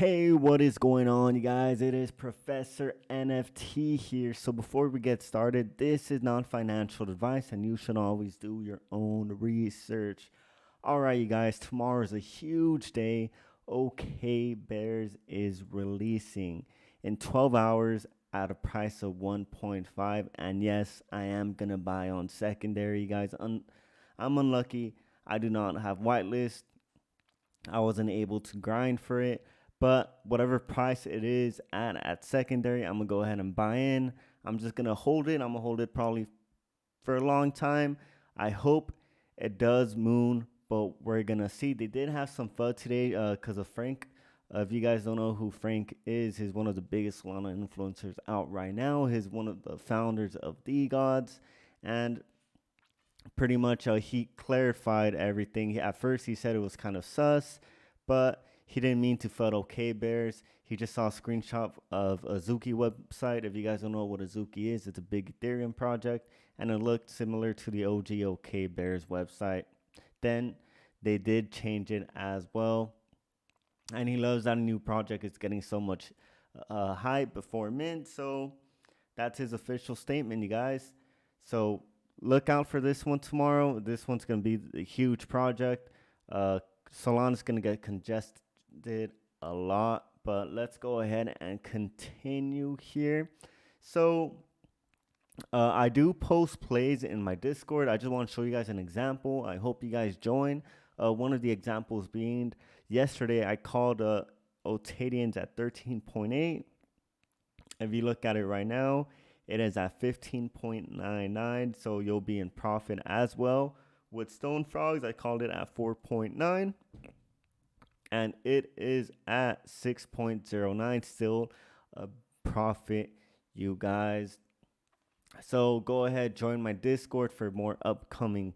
Hey, what is going on, you guys? It is Professor NFT here. So before we get started, this is not financial advice and you should always do your own research. All right, you guys, tomorrow is a huge day. OK Bears is releasing in 12 hours at a price of 1.5. And yes, I am going to buy on secondary, you guys. I'm unlucky. I do not have whitelist. I wasn't able to grind for it. But whatever price it is at secondary, I'm going to go ahead and buy in. I'm just going to hold it. I'm going to hold it probably for a long time. I hope it does moon, but we're going to see. They did have some FUD today because of Frank. If you guys don't know who Frank is, he's one of the biggest Solana influencers out right now. He's one of the founders of the Gods. And pretty much he clarified everything. At first, he said it was kind of sus, but he didn't mean to FUD OK Bears. He just saw a screenshot of a Zuki website. If you guys don't know what a Zuki is, it's a big Ethereum project, and it looked similar to the OG OK Bears website. Then they did change it as well, and he loves that a new project is getting so much hype before mint. So that's his official statement, you guys. So look out for this one tomorrow. This one's going to be a huge project. Solana's going to get congested a lot, but let's go ahead and continue here. So I do post plays in my Discord. I just want to show you guys an example. I hope you guys join. One of the examples being yesterday I called Otadians at 13.8. If you look at it right now, it is at 15.99, so you'll be in profit as well. With Stone Frogs, I called it at 4.9, and it is at 6.09, still a profit, you guys. So go ahead, join my Discord for more upcoming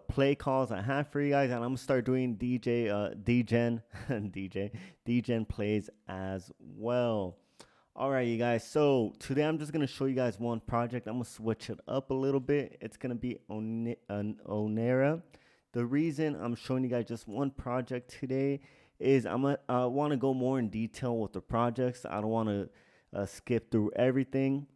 play calls I have for you guys, and I'm gonna start doing DGen plays as well. All right, you guys, so today I'm just going to show you guys one project. I'm going to switch it up a little bit. It's going to be Onera. The reason I'm showing you guys just one project today is I want to go more in detail with the projects. I don't want to skip through everything.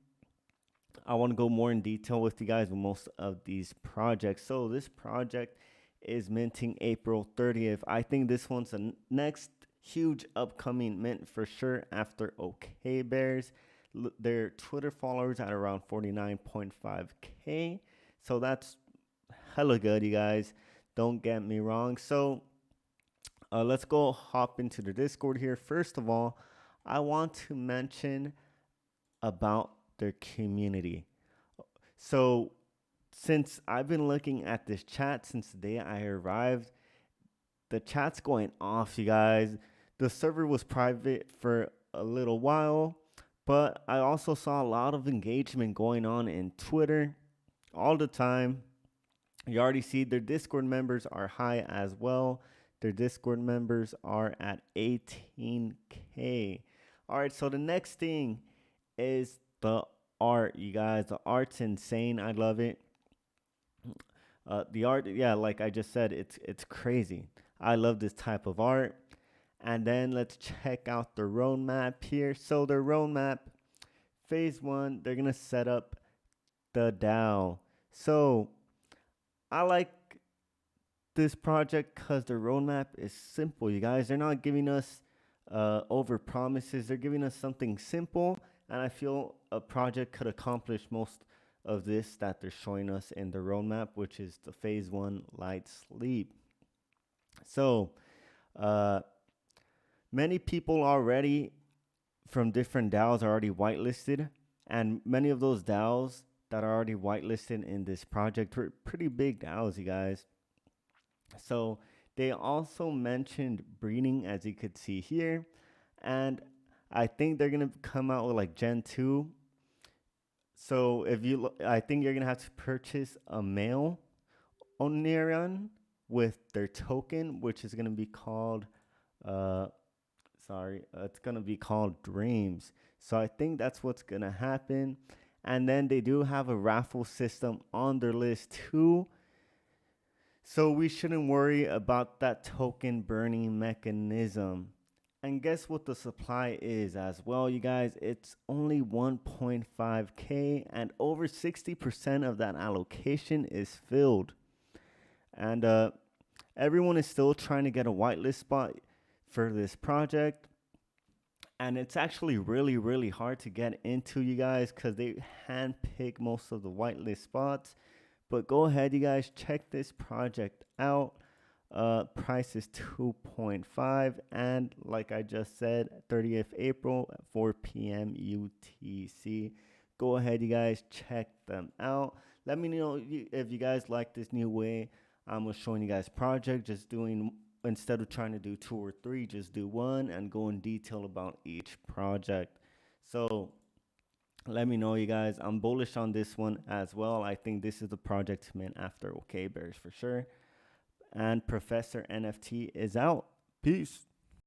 I want to go more in detail with you guys with most of these projects. So this project is minting April 30th. I think this one's the next huge upcoming mint for sure after OK Bears. Their Twitter followers at around 49.5k, so that's hella good, you guys, don't get me wrong. So let's go hop into the Discord here. First of all, I want to mention about their community. So since I've been looking at this chat since the day I arrived, the chat's going off, you guys. The server was private for a little while, but I also saw a lot of engagement going on in Twitter all the time. You already see their Discord members are high as well. Their Discord members are at 18k. All right, so the next thing is the art, you guys. The art's insane. I love it. The art, yeah, like I just said, it's crazy. I love this type of art. And then let's check out the roadmap here. So the roadmap, phase 1, they're going to set up the DAO. So I like this project because the roadmap is simple, you guys. They're not giving us over promises. They're giving us something simple. And I feel a project could accomplish most of this that they're showing us in the roadmap, which is the phase 1 light sleep. So many people already from different DAOs are already whitelisted, and many of those DAOs that are already whitelisted in this project are pretty big DAOs, you guys. So they also mentioned breeding, as you could see here, and I think they're gonna come out with like Gen 2. So if you I think you're gonna have to purchase a male Onerian with their token, which is gonna be called it's gonna be called Dreams. So I think that's what's gonna happen. And then they do have a raffle system on their list too, so we shouldn't worry about that token burning mechanism. And guess what the supply is as well, you guys? It's only 1.5K, and over 60% of that allocation is filled. And everyone is still trying to get a whitelist spot for this project. And it's actually really, really hard to get into, you guys, because they handpick most of the whitelist spots. But go ahead, you guys, check this project out. Price is 2.5, and like I just said, 30th April at 4 p.m. UTC. Go ahead, you guys, check them out. Let me know if you guys like this new way I'm showing you guys project. Just doing, instead of trying to do 2 or 3, just do 1 and go in detail about each project. So let me know, you guys. I'm bullish on this one as well. I think this is the project to mint after OK Bears for sure. And Professor NFT is out. Peace.